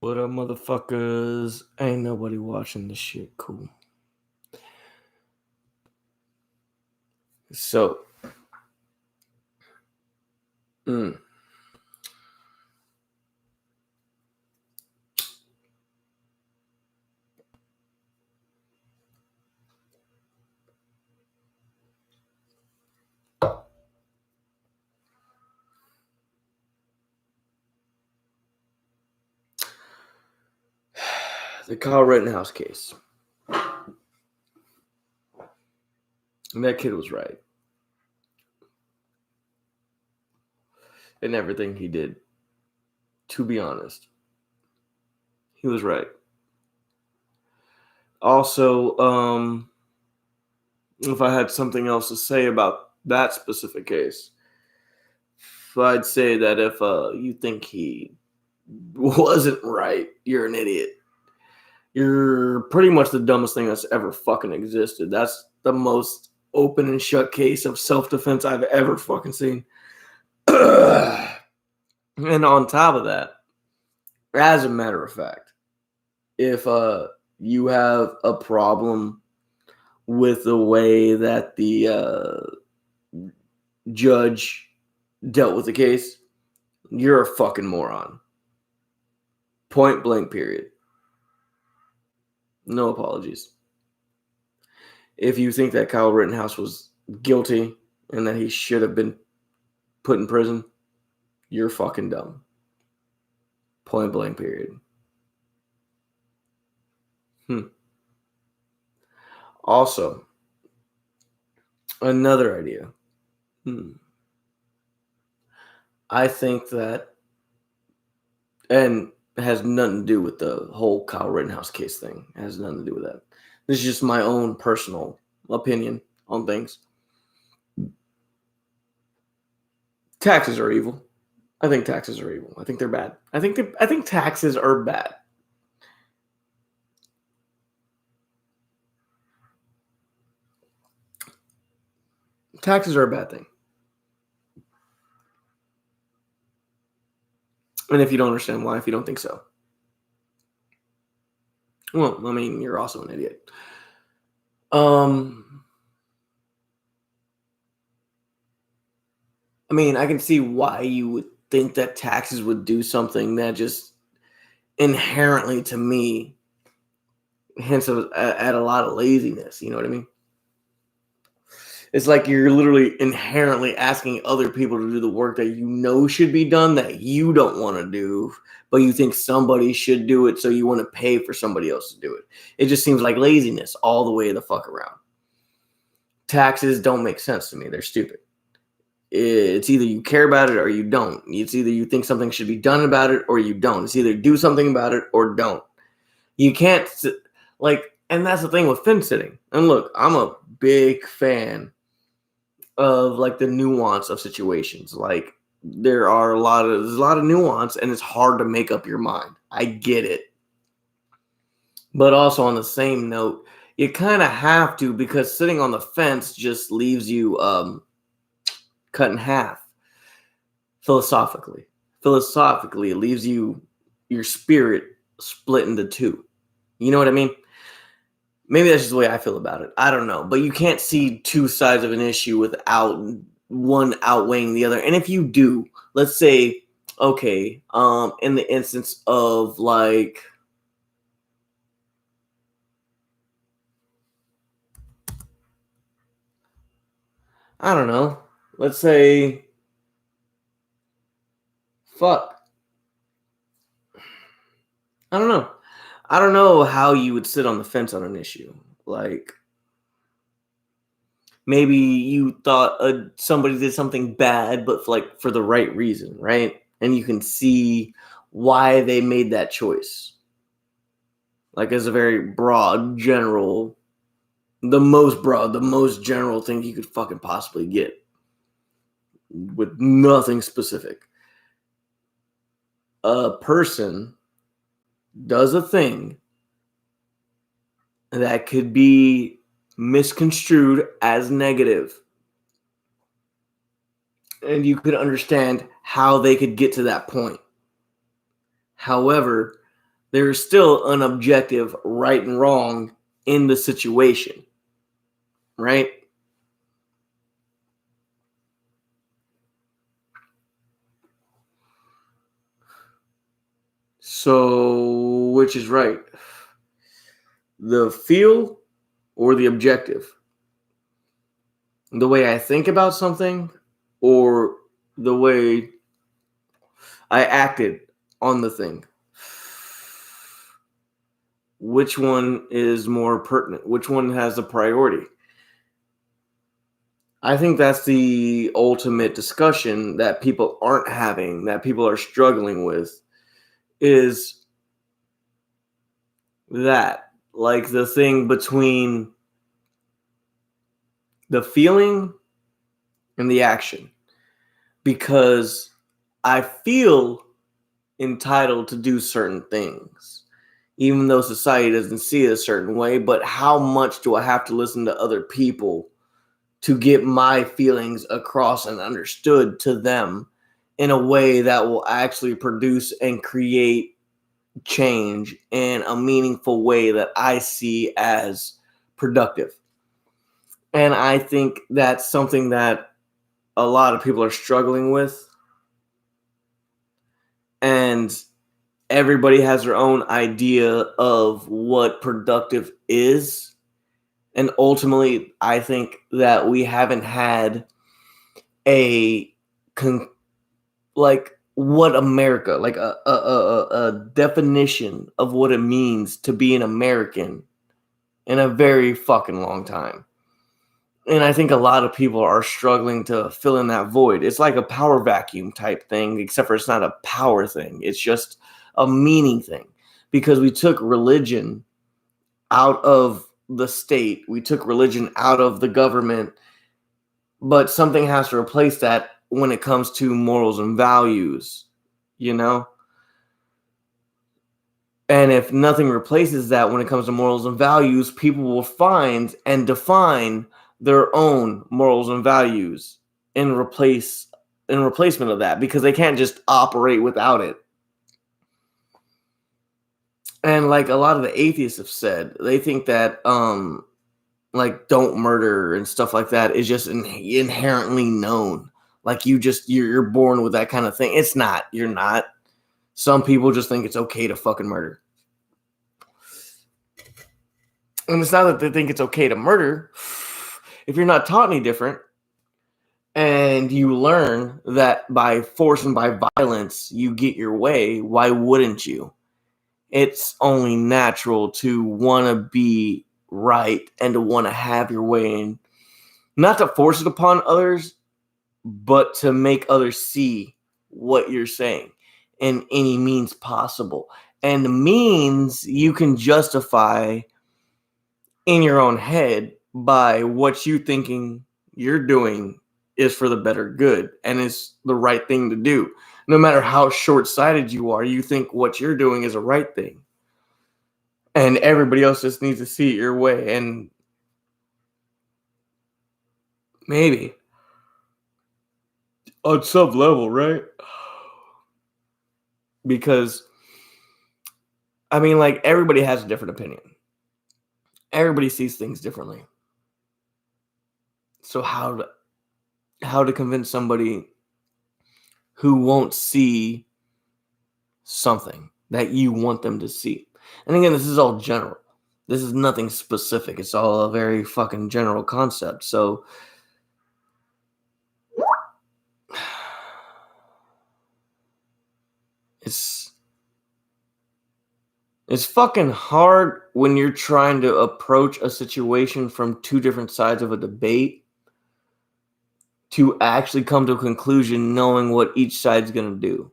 What up, motherfuckers? Ain't nobody watching this shit. Cool. So, the Kyle Rittenhouse case. And that kid was right. In everything he did. To be honest. He was right. Also, if I had something else to say about that specific case, I'd say that if you think he wasn't right, you're an idiot. You're pretty much the dumbest thing that's ever fucking existed. That's the most open and shut case of self-defense I've ever fucking seen. And on top of that, as a matter of fact, if you have a problem with the way that the judge dealt with the case, you're a fucking moron. Point blank, period. No apologies. If you think that Kyle Rittenhouse was guilty and that he should have been put in prison, you're fucking dumb. Point blank, period. Also, another idea. I think that, and it has nothing to do with the whole Kyle Rittenhouse case thing. It has nothing to do with that. This is just my own personal opinion on things. Taxes are evil. I think taxes are evil. I think they're bad. I think taxes are bad. Taxes are a bad thing. And if you don't understand why, if you don't think so, well, I mean, you're also an idiot. I mean, I can see why you would think that taxes would do something that just inherently, to me, hints at a lot of laziness. You know what I mean? It's like you're literally inherently asking other people to do the work that you know should be done that you don't want to do, but you think somebody should do it, so you want to pay for somebody else to do it. It just seems like laziness all the way the fuck around. Taxes don't make sense to me. They're stupid. It's either you care about it or you don't. It's either you think something should be done about it or you don't. It's either do something about it or don't. You can't, and that's the thing with fence sitting. And look, I'm a big fan of the nuance of situations. Like there's a lot of nuance, and it's hard to make up your mind. I get it. But also on the same note, you kind of have to, because sitting on the fence just leaves you cut in half. Philosophically, it leaves your spirit split into two. You know what I mean? Maybe that's just the way I feel about it. I don't know. But you can't see two sides of an issue without one outweighing the other. And if you do, let's say, okay, in the instance of I don't know. Let's say, fuck. I don't know. I don't know how you would sit on the fence on an issue. Maybe you thought somebody did something bad, but for the right reason, right? And you can see why they made that choice. As a very broad, general, the most general thing you could fucking possibly get, with nothing specific. A person does a thing that could be misconstrued as negative, and you could understand how they could get to that point. However, there's still an objective right and wrong in the situation, right? So, which is right? The feel or the objective? The way I think about something or the way I acted on the thing? Which one is more pertinent? Which one has a priority? I think that's the ultimate discussion that people aren't having, that people are struggling with, is that, like, the thing between the feeling and the action. Because I feel entitled to do certain things, even though society doesn't see it a certain way. But how much do I have to listen to other people to get my feelings across and understood to them in a way that will actually produce and create change in a meaningful way that I see as productive? And I think that's something that a lot of people are struggling with. And everybody has their own idea of what productive is. And ultimately, I think that we haven't had like what America, like a definition of what it means to be an American in a very fucking long time. And I think a lot of people are struggling to fill in that void. It's like a power vacuum type thing, except for it's not a power thing. It's just a meaning thing. Because we took religion out of the state. We took religion out of the government. But something has to replace that when it comes to morals and values, you know? And if nothing replaces that when it comes to morals and values, people will find and define their own morals and values in replacement of that, because they can't just operate without it. And like a lot of the atheists have said, they think that like don't murder and stuff like that is just inherently known. Like you're born with that kind of thing. It's not. You're not. Some people just think it's okay to fucking murder. And it's not that they think it's okay to murder. If you're not taught any different and you learn that by force and by violence you get your way, why wouldn't you? It's only natural to want to be right and to want to have your way, and not to force it upon others, but to make others see what you're saying in any means possible. And the means you can justify in your own head by what you thinking you're doing is for the better good and is the right thing to do. No matter how short-sighted you are, you think what you're doing is a right thing. And everybody else just needs to see it your way. And maybe on some level, right? Because, I mean, like, everybody has a different opinion. Everybody sees things differently. So how to convince somebody who won't see something that you want them to see? And again, this is all general. This is nothing specific. It's all a very fucking general concept. So it's fucking hard when you're trying to approach a situation from two different sides of a debate to actually come to a conclusion knowing what each side's going to do.